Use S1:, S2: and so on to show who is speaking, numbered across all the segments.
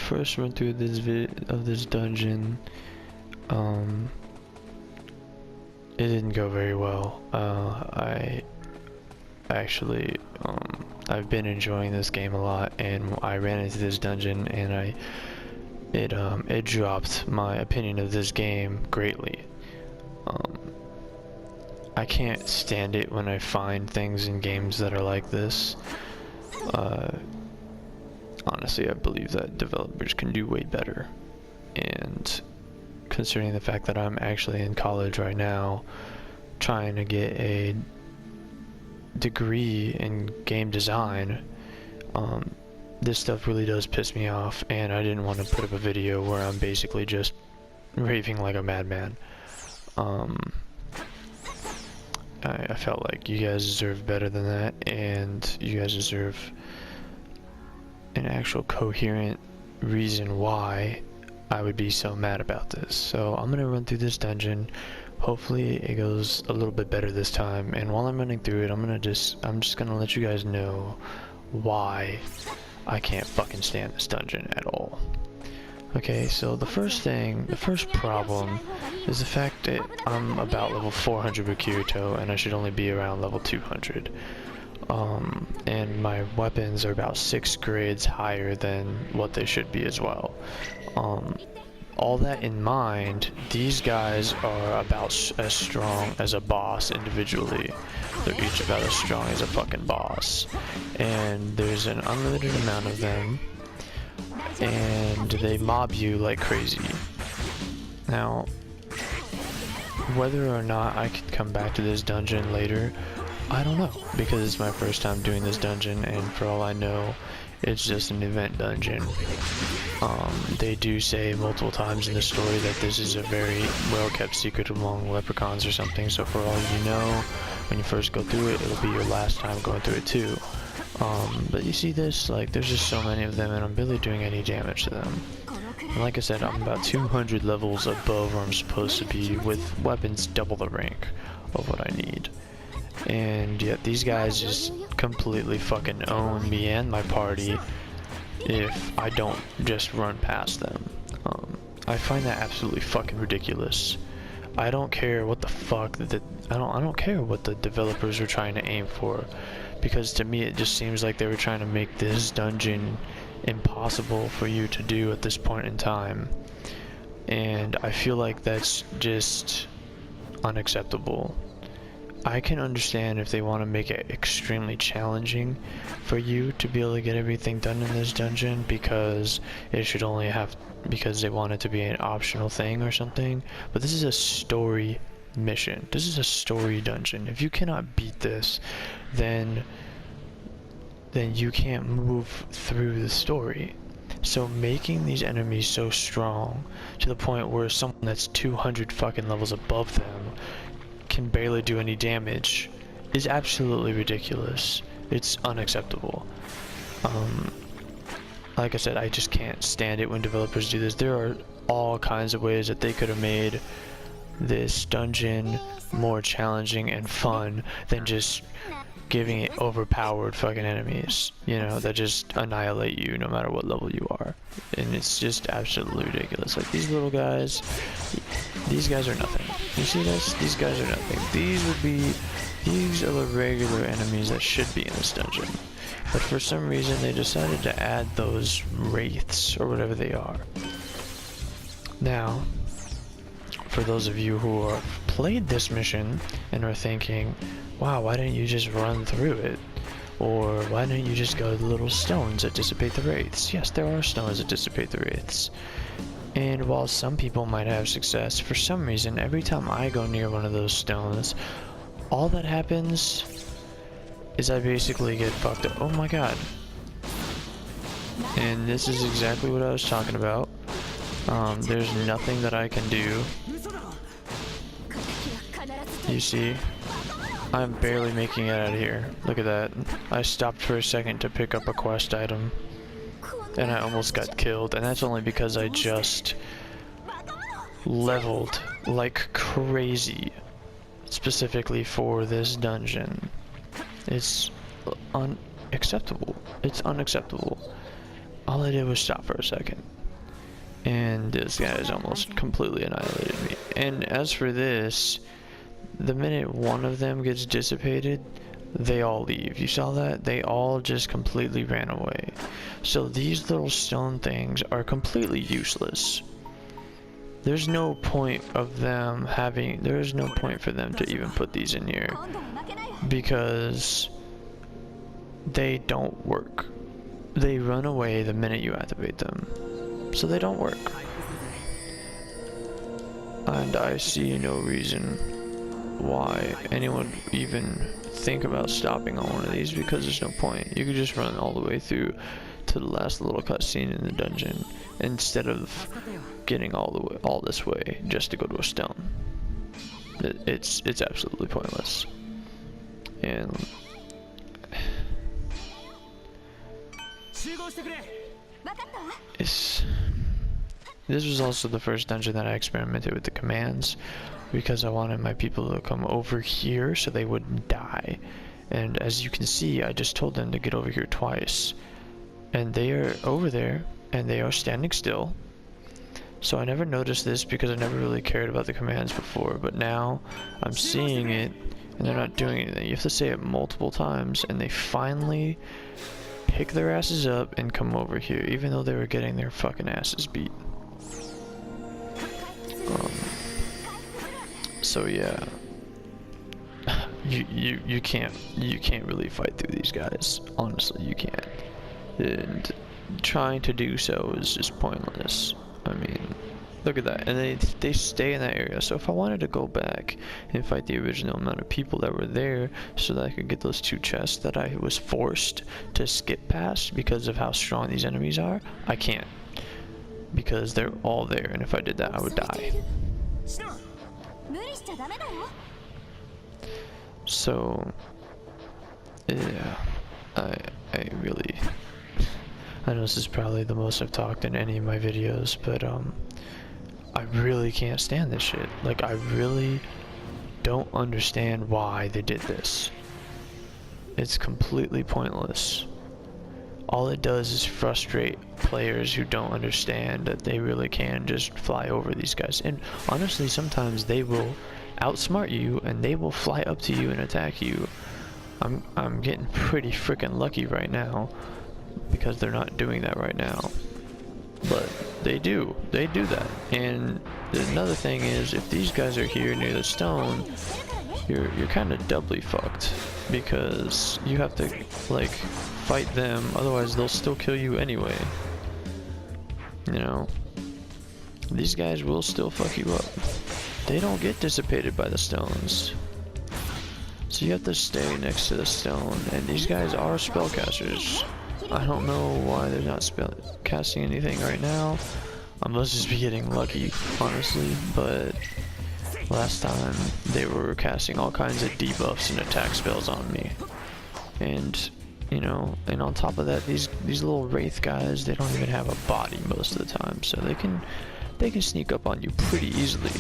S1: first run through this dungeon, it didn't go very well. I've been enjoying this game a lot, and I ran into this dungeon, and it dropped my opinion of this game greatly. I can't stand it when I find things in games that are like this. Honestly, I believe that developers can do way better, and considering the fact that I'm actually in college right now trying to get a degree in game design, this stuff really does piss me off, and I didn't want to put up a video where I'm basically just raving like a madman. I felt like you guys deserve better than that, and you guys deserve an actual coherent reason why I would be so mad about this. So I'm gonna run through this dungeon. Hopefully it goes a little bit better this time, and while I'm running through it, I'm just gonna let you guys know why I can't fucking stand this dungeon at all. Okay, so the first problem is the fact that I'm about level 400 with Kirito, and I should only be around level 200. And my weapons are about 6 grades higher than what they should be as well. All that in mind, these guys are about as strong as a boss individually. They're each about as strong as a fucking boss. And there's an unlimited amount of them, and they mob you like crazy. Now, whether or not I could come back to this dungeon later, I don't know, because it's my first time doing this dungeon, and for all I know, it's just an event dungeon. They do say multiple times in the story that this is a very well-kept secret among leprechauns or something, so for all you know, when you first go through it, it'll be your last time going through it too. But you see this, like, there's just so many of them, and I'm barely doing any damage to them. And like I said, I'm about 200 levels above where I'm supposed to be, with weapons double the rank of what I need. And yet these guys just completely fucking own me and my party if I don't just run past them. I find that absolutely fucking ridiculous. I don't care what the fuck I don't care what the developers are trying to aim for, because to me it just seems like they were trying to make this dungeon impossible for you to do at this point in time, and I feel like that's just unacceptable. I can understand if they want to make it extremely challenging for you to be able to get everything done in this dungeon, because because they want it to be an optional thing or something, but this is a story mission. This is a story dungeon. If you cannot beat this, then you can't move through the story. So making these enemies so strong to the point where someone that's 200 fucking levels above them can barely do any damage is absolutely ridiculous. It's unacceptable. Like I said, I just can't stand it when developers do this. There are all kinds of ways that they could have made this dungeon more challenging and fun than just giving it overpowered fucking enemies, you know, that just annihilate you no matter what level you are. And it's just absolutely ridiculous. Like, these little guys, these guys are nothing. You see this? These guys are nothing. These are the regular enemies that should be in this dungeon. But for some reason they decided to add those wraiths, or whatever they are. Now, for those of you who have played this mission and are thinking, wow, why didn't you just run through it? Or why didn't you just go to the little stones that dissipate the wraiths? Yes, there are stones that dissipate the wraiths. And while some people might have success, for some reason, every time I go near one of those stones, all that happens is I basically get fucked up. Oh my god. And this is exactly what I was talking about. There's nothing that I can do. You see? I'm barely making it out of here. Look at that. I stopped for a second to pick up a quest item, and I almost got killed, and that's only because I just leveled like crazy specifically for this dungeon. It's unacceptable. It's unacceptable. All I did was stop for a second. and this guy's almost completely annihilated me. And as for this, the minute one of them gets dissipated, they all leave. You saw that? They all just completely ran away. So these little stone things are completely useless. There's no point of them having, there's no point for them to even put these in here, because they don't work. They run away the minute you activate them. So they don't work. And I see no reason why anyone even think about stopping on one of these, because there's no point. You could just run all the way through to the last little cutscene in the dungeon instead of getting all this way just to go to a stone. It's absolutely pointless. And this was also the first dungeon that I experimented with the commands, because I wanted my people to come over here so they wouldn't die. And as you can see, I just told them to get over here twice, and they are over there and they are standing still. So I never noticed this because I never really cared about the commands before, but now I'm seeing it and they're not doing anything. You have to say it multiple times and they finally pick their asses up and come over here, even though they were getting their fucking asses beat. So yeah, you can't really fight through these guys. Honestly, you can't. And trying to do so is just pointless. I mean, look at that, and they stay in that area. So if I wanted to go back and fight the original amount of people that were there, so that I could get those 2 chests that I was forced to skip past because of how strong these enemies are, I can't, because they're all there. And if I did that, I would die. So yeah, I really, I know this is probably the most I've talked in any of my videos, but I really can't stand this shit. Like, I really don't understand why they did this. It's completely pointless. All it does is frustrate players who don't understand that they really can just fly over these guys. And honestly, sometimes they will outsmart you and they will fly up to you and attack you. I'm getting pretty freaking lucky right now, because they're not doing that right now. But they do that. And another thing is, if these guys are here near the stone, you're kind of doubly fucked, because you have to like fight them, otherwise they'll still kill you anyway. You know, these guys will still fuck you up. They don't get dissipated by the stones, so you have to stay next to the stone. And these guys are spellcasters. I don't know why they're not casting anything right now. I must just be getting lucky, honestly, but last time they were casting all kinds of debuffs and attack spells on me. And you know, and on top of that, these little wraith guys, they don't even have a body most of the time, so they can sneak up on you pretty easily.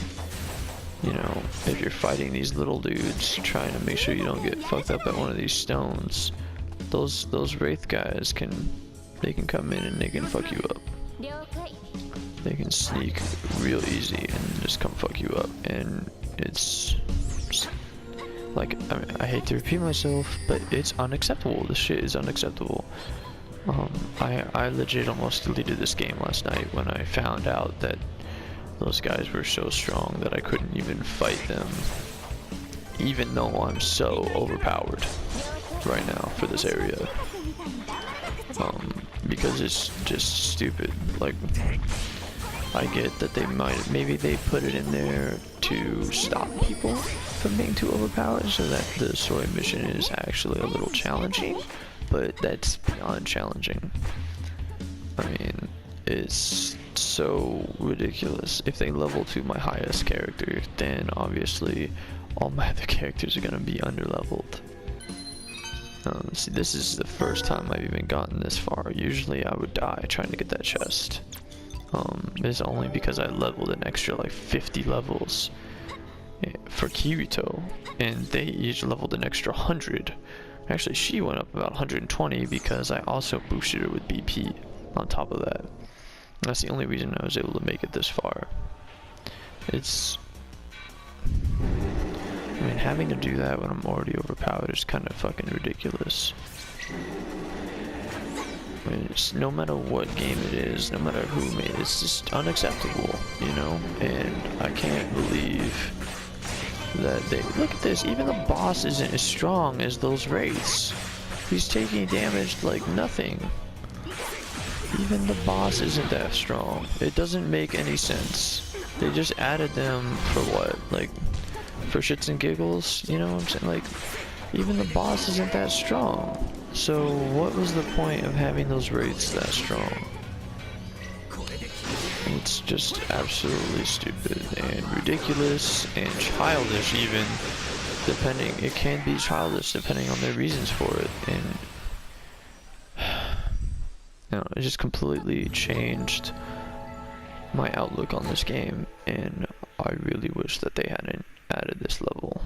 S1: You know, if you're fighting these little dudes, trying to make sure you don't get fucked up at one of these stones, those wraith guys can come in and they can fuck you up. They can sneak real easy and just come fuck you up, and it's like, I mean, I hate to repeat myself, but it's unacceptable. This shit is unacceptable. I legit almost deleted this game last night when I found out that those guys were so strong that I couldn't even fight them, even though I'm so overpowered right now for this area. Because it's just stupid. Like, I get that maybe they put it in there to stop people from being too overpowered, so that the story mission is actually a little challenging, but that's beyond challenging. I mean, it's so ridiculous. If they level to my highest character, then obviously all my other characters are gonna be underleveled. See, this is the first time I've even gotten this far. Usually I would die trying to get that chest. It's only because I leveled an extra like 50 levels for Kirito, and they each leveled an extra 100. Actually, she went up about 120 because I also boosted her with BP on top of that. That's the only reason I was able to make it this far. It's... I mean, having to do that when I'm already overpowered is kind of fucking ridiculous. I mean, no matter what game it is, no matter who made it, it's just unacceptable, you know? And I can't believe that they... Look at this, even the boss isn't as strong as those wraiths. He's taking damage like nothing. Even the boss isn't that strong. It doesn't make any sense. They just added them for what? Like, for shits and giggles? You know what I'm saying? Like, even the boss isn't that strong. So, what was the point of having those wraiths that strong? It's just absolutely stupid and ridiculous and childish even, depending, it can be childish depending on their reasons for it, and you know, it just completely changed my outlook on this game, and I really wish that they hadn't added this level.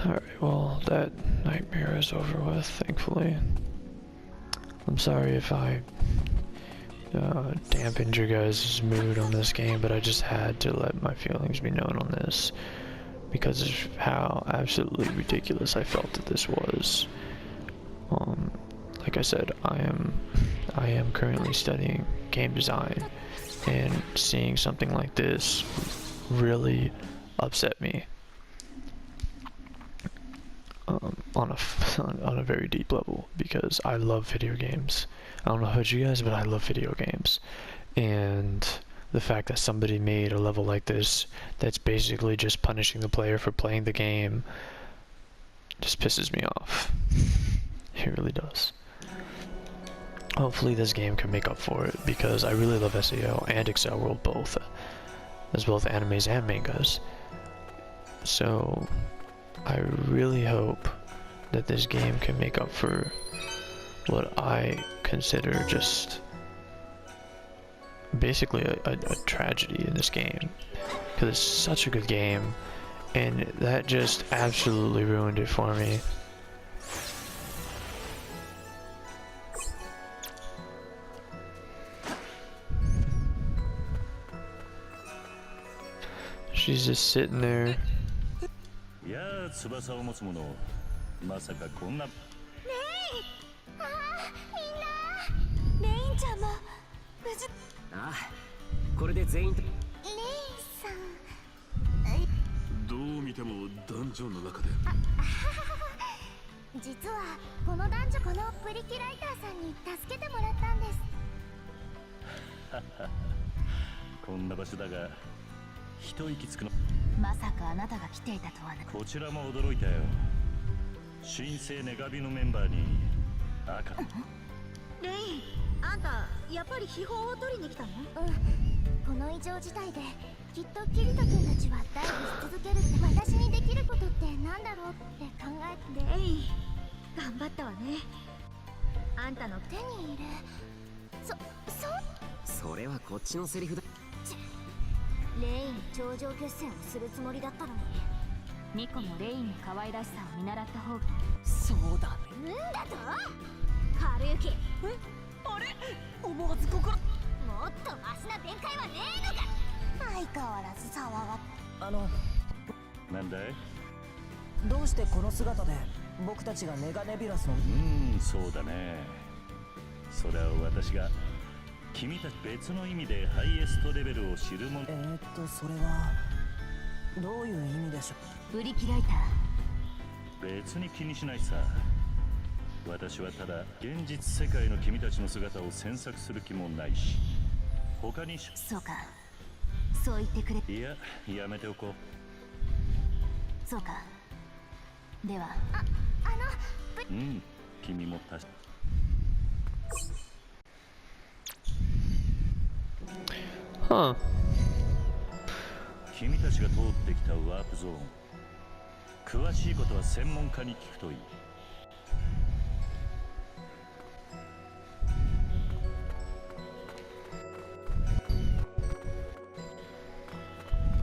S1: Alright, well, that nightmare is over with, thankfully. I'm sorry if I dampened your guys' mood on this game, but I just had to let my feelings be known on this because of how absolutely ridiculous I felt that this was. Like I said, I am currently studying game design, and seeing something like this really upset me on a very deep level, because I love video games. I don't know about you guys, but I love video games, and the fact that somebody made a level like this that's basically just punishing the player for playing the game just pisses me off. It really does. Hopefully this game can make up for it, because I really love SAO and Accelworld both, as well as animes and mangas. So I really hope that this game can make up for what I consider just basically a tragedy in this game, because it's such a good game, and that just absolutely ruined it for me. She's just sitting there.
S2: 新生ネガビのメンバーに赤。
S3: レイン、あんたやっぱり秘宝を取りに来たの？
S4: この異常事態できっとキリト君たちはダイブし続けるって。私にできることってなんだろうって考えて。
S3: レイン、頑張ったわね。あんたの
S4: 手に入れ。
S5: それはこっちのセリフだ。
S4: レイン頂上決戦をするつもりだったのに。
S6: ニコもレインの可愛らしさを見習った方が。
S5: そうだね。
S4: んだと春雪。
S5: あれ、思わず心。
S4: もっとマシな弁解はねえのか。相変わらず騒が
S2: なんだい？
S7: どうしてこの姿で僕たちがネガネビュラスの。
S2: そうだね。それは私が君たち別の意味でハイエストレベルを知るもの。
S7: それはどういう意味でしょう。
S6: 売り切られた。
S2: 別に気にしないさ。私はただ現実世界の君たちの姿を詮索する気もないし、他に
S6: そうか、そう言ってくれ。
S2: いや、やめておこう。
S6: そうか、では。
S2: 君も確か。
S1: Huh.
S2: 君たちが通ってきたワープゾーン、詳しいことは専門家に聞くといい。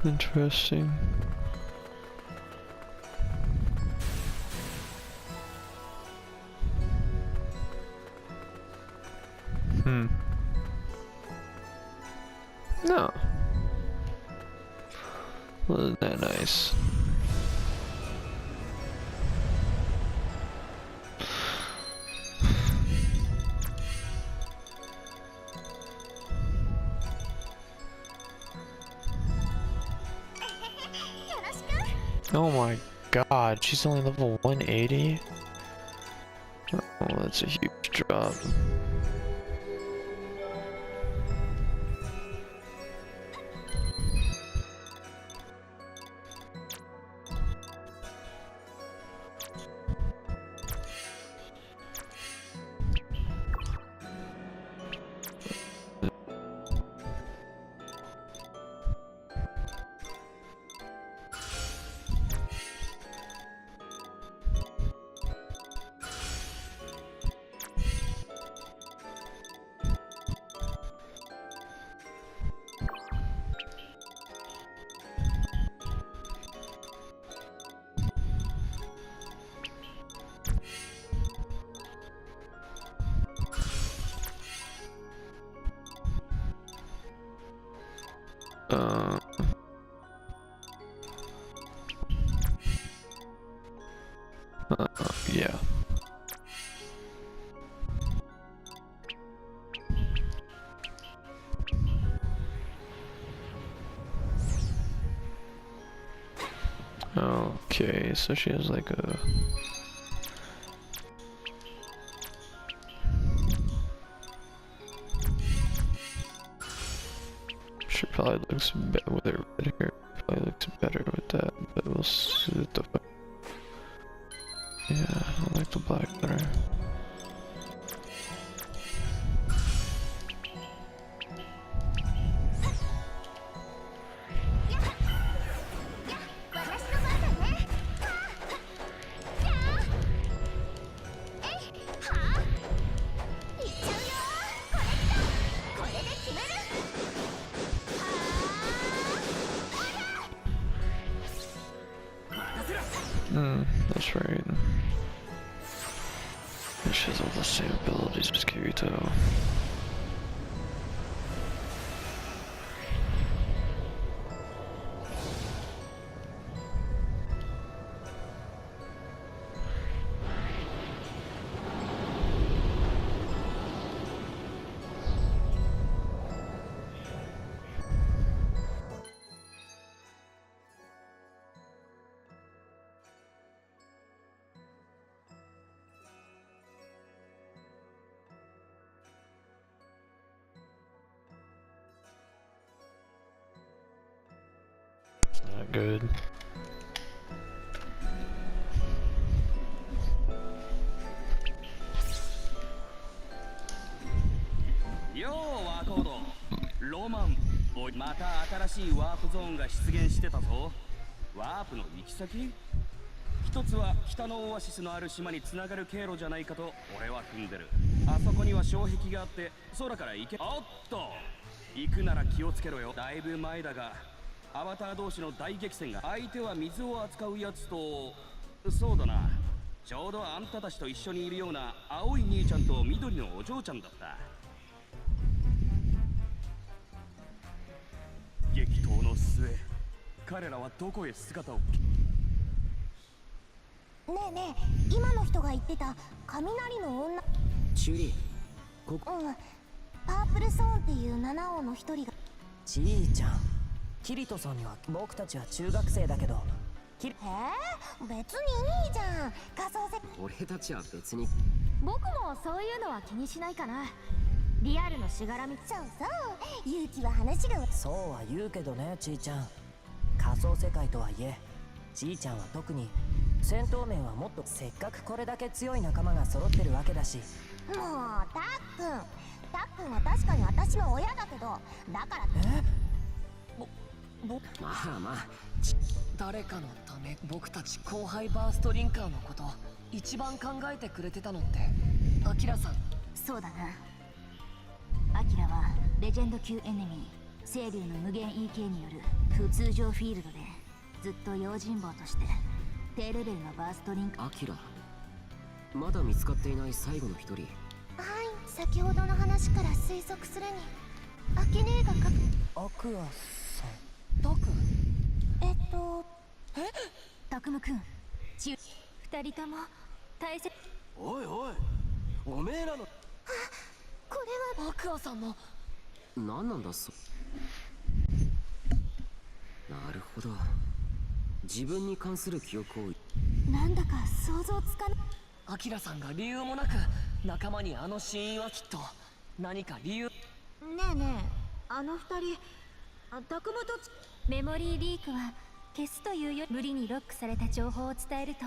S1: Interesting. No. Wasn't that nice? Oh my god, she's only level 180? Oh, that's a huge drop. Yeah. Okay, so she has like a... She probably looks better with her red hair. Probably looks better with that, but we'll see what the fuck. Yeah, I like the black better. That's right. She has all the same abilities as Kirito. Not good.
S8: おい、また新しいワープゾーンが出現してたぞ。ワープの行き先？一つは北のオアシスのある島につながる経路じゃないかと俺は踏んでる。あそこには障壁があって空から行け。おっと、行くなら気をつけろよ。だいぶ前だがアバター同士の大激戦が、相手は水を扱うやつと、そうだな、ちょうどあんたたちと一緒にいるような青い兄ちゃんと緑のお嬢ちゃんだった。激闘の末、彼らはどこへ姿を。
S4: ねえねえ、今の人が言ってた雷の女。
S5: チュリ、ここ。
S4: うん、パープルソーンっていう七王の一人が。
S7: じいちゃん、キリトさんには僕たちは中学生だけど。
S4: 別にいいじゃん、仮想世界。
S5: 俺たちは別に。
S6: 僕もそういうのは気にしないかな。リアルのしがらみ。
S4: そうそう、勇気は話が。
S7: そうは言うけどね、ちいちゃん。仮想世界とはいえ、じいちゃんは特に戦闘面はもっと。せっかくこれだけ強い仲間が揃ってるわけだし。
S4: もうたっくんは確かに私の親だけど、だから。
S5: まあまあ、誰かのため僕たち後輩バーストリンカーのこと一番考えてくれてたのってアキラさん。
S6: そうだな。アキラはレジェンド級エネミー清流の無限 EK による不通常フィールドでずっと用心棒として低レベルのバーストリンカー。
S5: アキラ、まだ見つかっていない最後の一人。
S4: はい、先ほどの話から推測するにアキネーが
S7: アクアさん。
S5: タク。
S6: タクムくん、二人とも大切。
S8: おいおい、おめえらの。
S4: これは
S5: アクアさんの。何なんだなるほど、自分に関する記憶を。
S6: なんだか想像つかない。
S5: アキラさんが理由もなく仲間にあの死因はきっと何か理由。
S3: ねえねえ、あの二人、タクムと
S6: メモリーリークは消すというより無理にロックされた情報を伝えると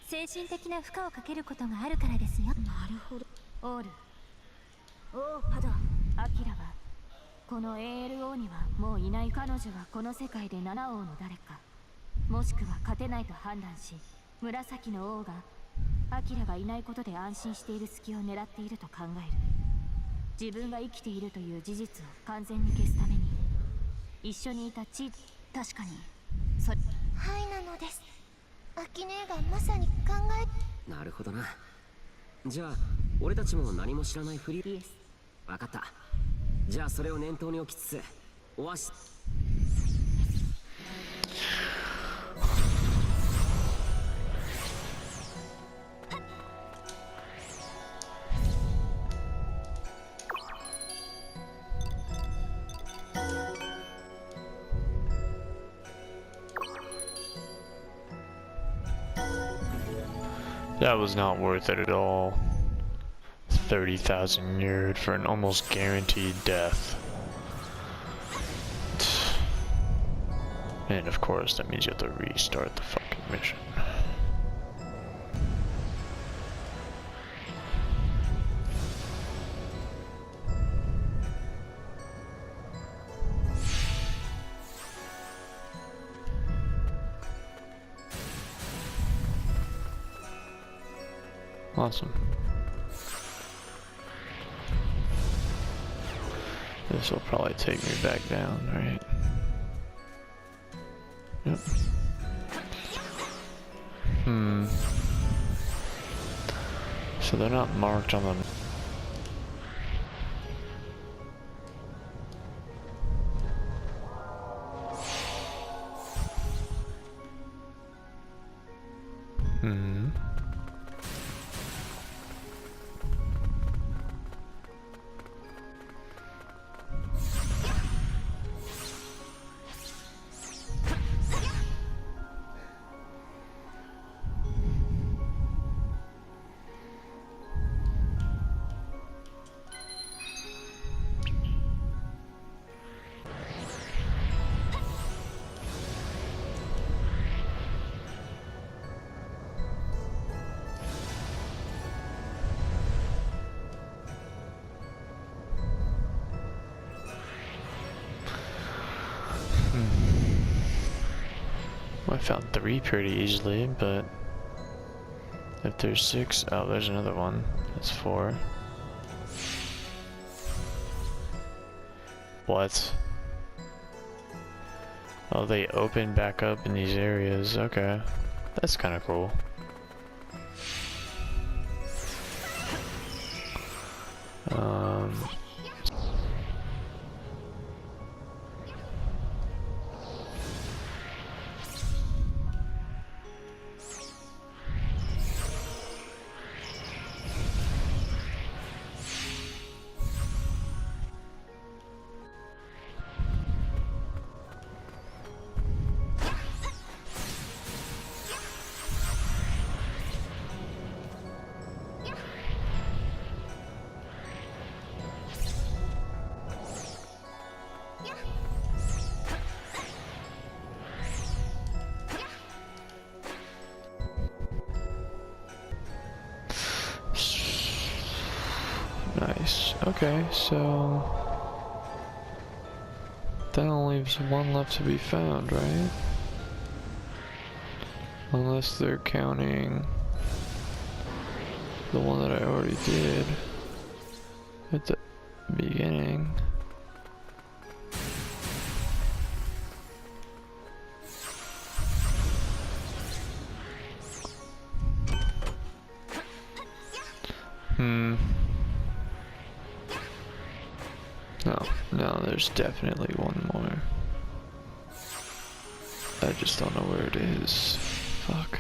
S6: 精神的な負荷をかけることがあるからですよ。
S3: なるほど。
S6: オール、
S3: おう、ハド。
S6: アキラはこの ALO にはもういない。彼女はこの世界で七王の誰か、もしくは勝てないと判断し、紫の王がアキラがいないことで安心している隙を狙っていると考える。自分が生きているという事実を完全に消すために一緒にいた確かにそれ。
S4: はいなのです。アキネーがまさに考え。
S5: なるほどな。じゃあ俺たちも何も知らないふり。
S6: イエス。
S5: 分かった。じゃあそれを念頭に置きつつオアシス。
S1: That was not worth it at all. 30,000 yard for an almost guaranteed death. And of course, that means you have to restart the fucking mission. Awesome. This will probably take me back down, right? Yep. So they're not marked on the... I found 3 pretty easily, but if there's 6, oh, there's another one. That's 4. What? Oh, they open back up in these areas. Okay. That's kind of cool. Nice. Okay, so that only leaves 1 left to be found, right? Unless they're counting the one that I already did at the beginning. No, there's definitely 1 more. I just don't know where it is. Fuck.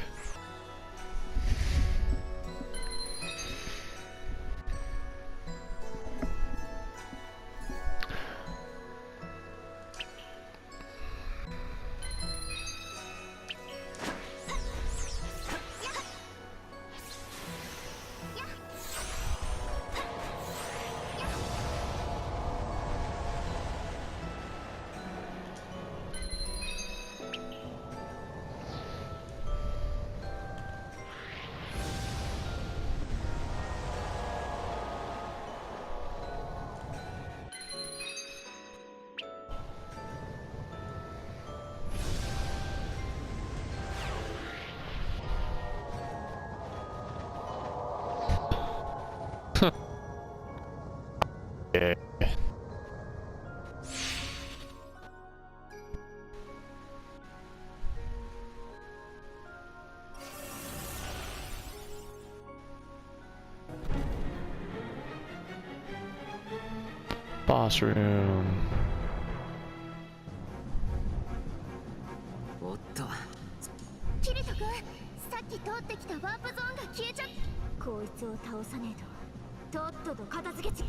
S1: Yeah. Boss room.
S5: おっと
S4: キリト君、さっき通ってきたワープゾーンが消えちゃっ
S6: こいつを倒さねえととっとと片付けち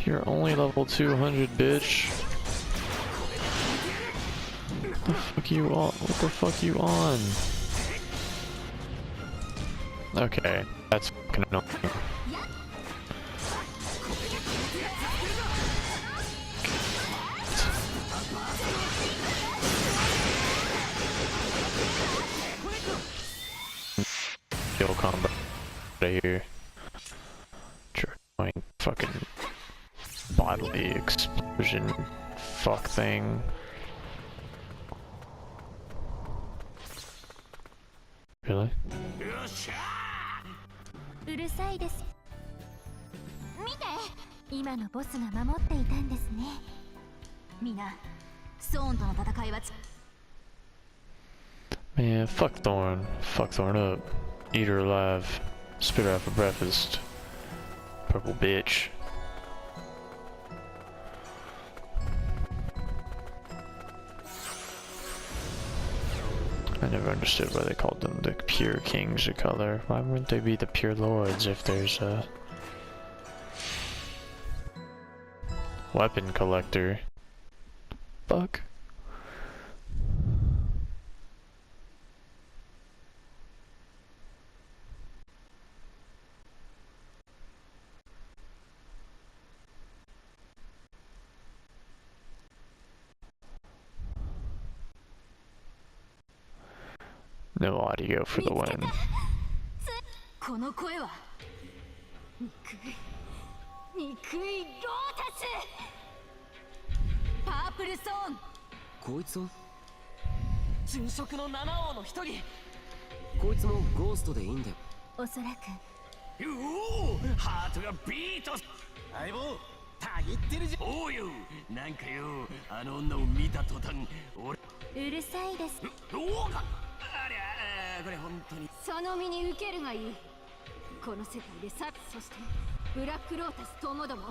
S1: You're only level 200, bitch. What the fuck you on? What the fuck you on? Okay, that's fucking annoying. Kill combo right here. Trying fucking bodily explosion fuck thing. Really?
S4: うるさいです。見て、今のボスが守っていたんですね。みんな、ソーンとの戦いは
S1: Man, fuck Thorn. Fuck Thorn up. Eat her alive. Spit her out for breakfast. Purple bitch. I never understood why they called them the pure kings of color. Why wouldn't they be the pure lords if there's a weapon collector? Fuck. No audio for the win.
S6: この声は憎いロータス
S4: プルソーン。
S5: こいつは殉職の七王の一人。こいつもゴーストでいいんだよ。
S6: おそらく。
S8: おお、ハートがビート。相棒たぎってるじゃん。おうよ、なんかよ、あの女を見た途端俺
S6: うるさいです。
S8: どうか。ありゃ、これ本当に
S6: その身に受けるがいい。この世界でさ、そしてブラックロータスともども。も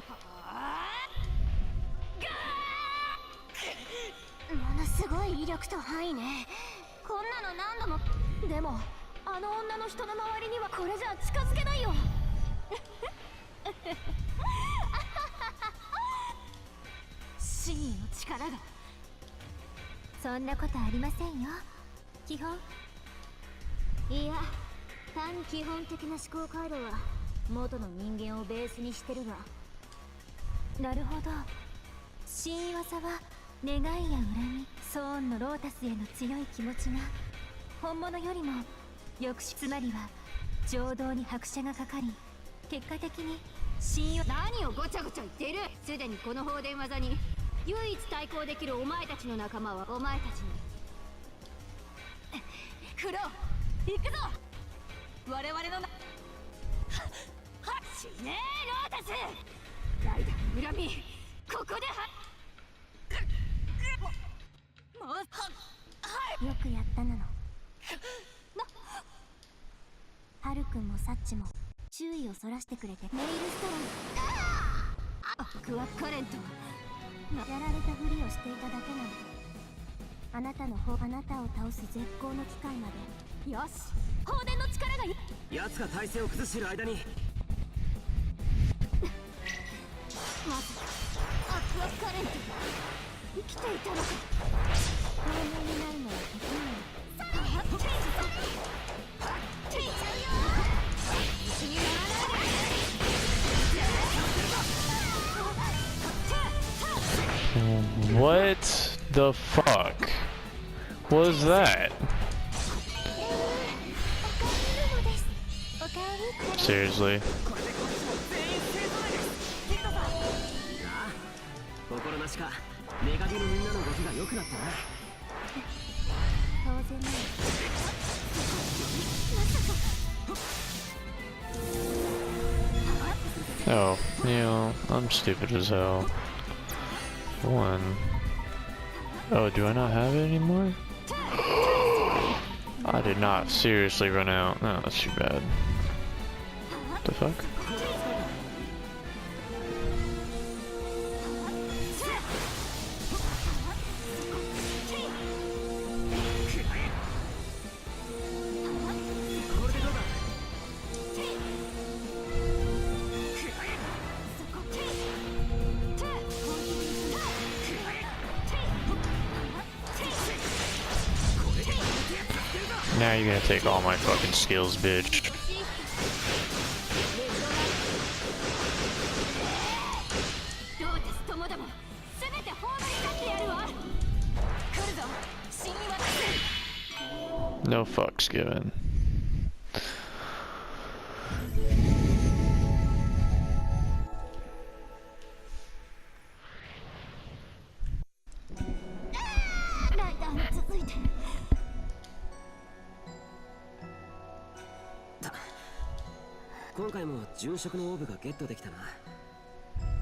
S6: のすごい威力と範囲ね。こんなの何度も。でもあの女の人の周りにはこれじゃ近づけないよ。真意の力が。そんなことありませんよ。基本、いや、単に基本的な思考回路は元の人間をベースにしてるが。なるほど。新技は願いや恨み、ソーンのロータスへの強い気持ちが本物よりも抑止、つまりは情動に拍車がかかり、結果的に信用。何をごちゃごちゃ言っている。すでにこの放電技に唯一対抗できるお前たちの仲間はお前たちに。クロウ、行くぞ。我々のな。はっ死ねえロータス。ライダーの恨み、ここではもう。よくやったなの。ハルくんもサッチも注意をそらしてくれて。メイルストロン、アクアカレント。やられたふりをしていただけなの。あなたを倒す絶好の機会まで。よし、放電の力が。
S5: 奴が体勢を崩している間に。
S6: まずアクアカレント生きていたのか。放電になるのは得意。さあ、テイちゃうよ。一緒にやらないで。
S1: What the fuck was that? Seriously?
S5: 心なしかメガビのみんなの動きが良くなったな。
S6: 当然ね。
S1: Oh, you know, I'm stupid as hell. One. Oh, do I not have it anymore? I did not seriously run out. No, that's too bad. The fuck? Now you're gonna take all my fucking skills, bitch. No fucks given.
S5: 今回も殉職のオーブがゲットできたな。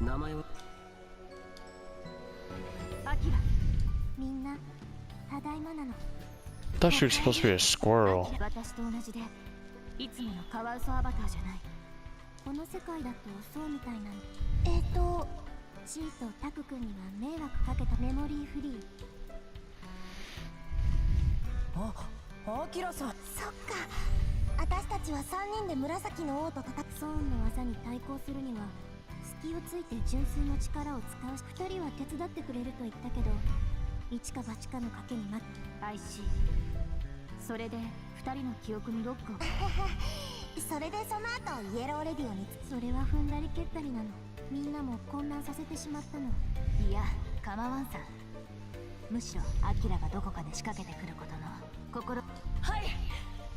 S5: 名前は
S6: アキラ。みんなただいまなの。
S1: I thought she was supposed to be a squirrel.
S6: 私と同じでいつものカワウソアバターじゃない。この世界だとそうみたいなの。チーとタク君には迷惑かけた。メモリーフリー。
S7: アキラさん。
S3: そっか、私たちは3人で紫の王と戦う。
S6: ソーンの技に対抗するには隙をついて純粋の力を使うし、2人は手伝ってくれると言ったけど、一か八かの賭けに負け。I see。それで2人の記憶にロックを。
S3: それでその後イエローレディオに。
S6: それは踏んだり蹴ったりなの。みんなも混乱させてしまったの。いや、構わんさ。むしろアキラがどこかで仕掛けてくることの心。
S5: はい、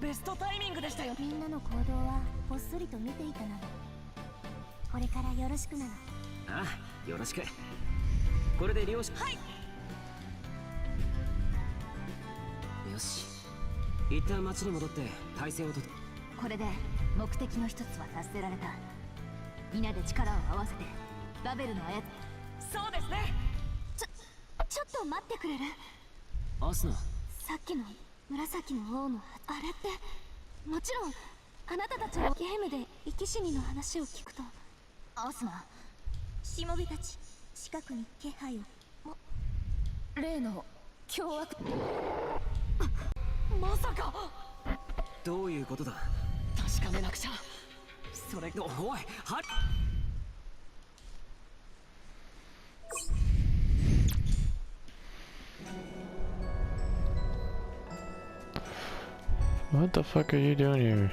S5: ベストタイミングでしたよ。
S6: みんなの行動はこっそりと見ていたなの。これからよろしくなの。
S5: ああ、よろしく。これで両者。
S6: はい、
S5: よし。一旦町に戻って体制をと。
S6: これで目的の一つは達せられた。皆で力を合わせてバベルの
S5: そうですね。
S6: ちょっと待ってくれる？
S5: アスナ。
S6: さっきの紫の王のあれって、もちろんあなたたちのゲームで生き死にの話を聞くと。アスナ、
S3: しもべたち、近くに気配を。
S6: 例の凶悪。
S5: まさか。どういうことだ。確かめなくちゃ。それおいは
S1: What the fuck are you doing here?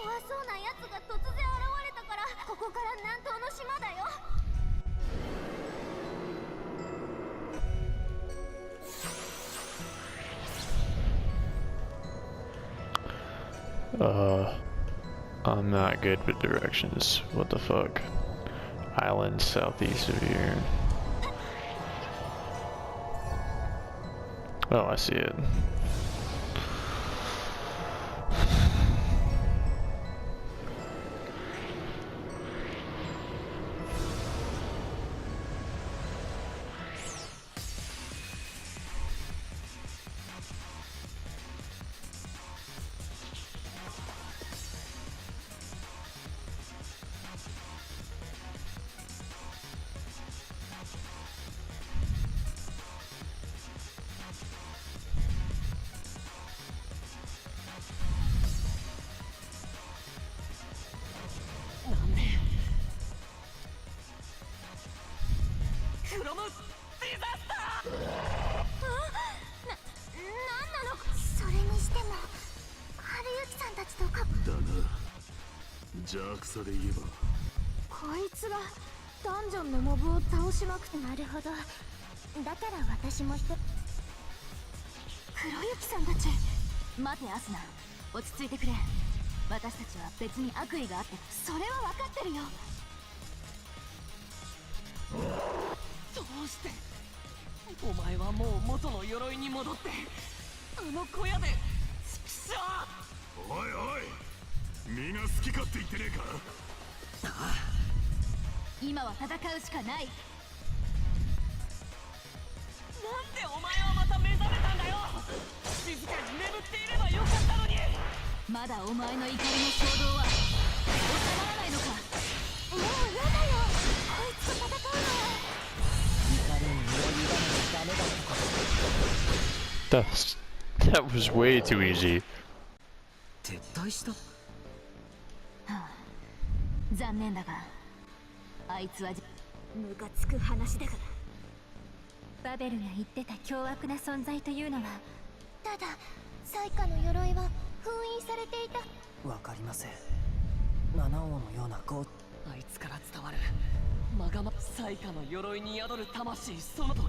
S3: 怖そうな奴が突然現れたから、ここから南東の島だよ。
S1: I'm not good with directions. What the fuck? Island southeast of here. Oh, I see it.
S3: それにしても、春雪さんたちとか。
S2: だな。邪悪さで言えば
S3: こいつがダンジョンのモブを倒しまくって。なるほど。だから私も黒雪さんたち。
S6: 待てアスナ、落ち着いてくれ。私たちは別に悪意があって。
S3: それは分かってるよ。
S5: どうしてお前はもう元の鎧に戻ってあの小屋で畜生。
S2: おいおい、皆好き勝手言ってねえか。
S6: 今は戦うしかない。
S5: なんでお前はまた目覚めたんだよ。静かに眠っていればよかったのに。
S6: まだお前の怒りの衝動は収まらないのか。
S3: もうやだよ、こいつと戦うのは。
S7: 怒りに身を委ねちゃダメだってこと。
S1: That was way too easy.
S5: 撤退した。
S6: 残念だが、あいつは
S3: ムカつく話だが。
S6: バベルが言ってた凶悪な存在というのは。
S3: ただ、彩花の鎧は封印されていた。
S7: わかりません。七王のようなこう。
S5: あいつから伝わるまがま彩花の鎧に宿る魂、そのとか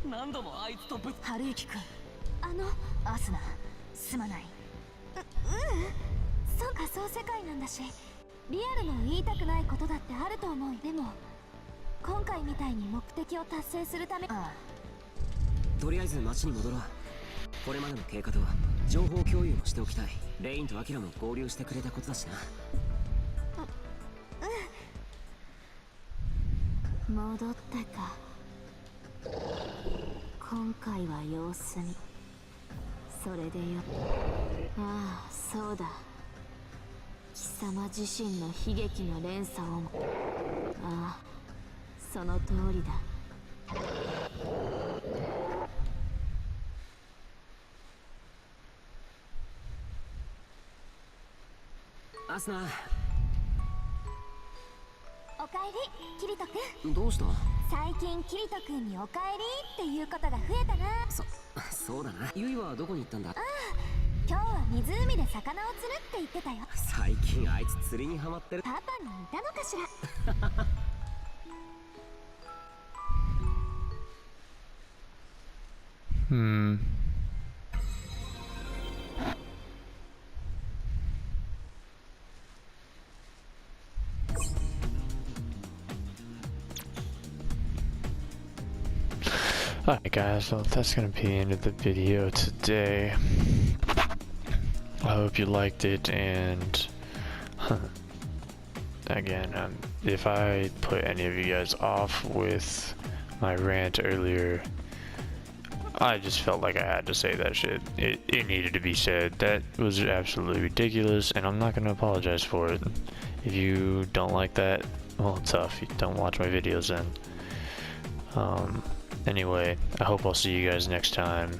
S5: 何度もあいつとぶつ。
S6: 春雪くん、アスナ、すまない。
S3: そう、仮想世界なんだし、リアルの言いたくないことだってあると思う。でも今回みたいに目的を達成するため。
S5: とりあえず町に戻ろう。これまでの経過と情報共有もしておきたい。レインとアキラも合流してくれたことだしな。
S6: 戻ったか。今回は様子見。それでよ。ああ、そうだ。貴様自身の悲劇の連鎖をも。ああ、その通りだ。
S5: アスナ。
S3: おかえり、キリト君。
S5: どうした？
S3: 最近キリト君におかえりっていうことが増えたな。
S5: そうだな。ユイはどこに行ったんだ？
S3: 今日は湖で魚を釣るって言ってたよ。
S5: 最近あいつ釣りにハマってる。
S3: パパにいたのかしら。
S1: Alright guys, well that's gonna be the end of the video today. I hope you liked it, and again, if I put any of you guys off with my rant earlier, I just felt like I had to say that shit. It needed to be said. That was absolutely ridiculous, and I'm not gonna apologize for it. If you don't like that, well, tough. You don't watch my videos then. Anyway, I hope I'll see you guys next time.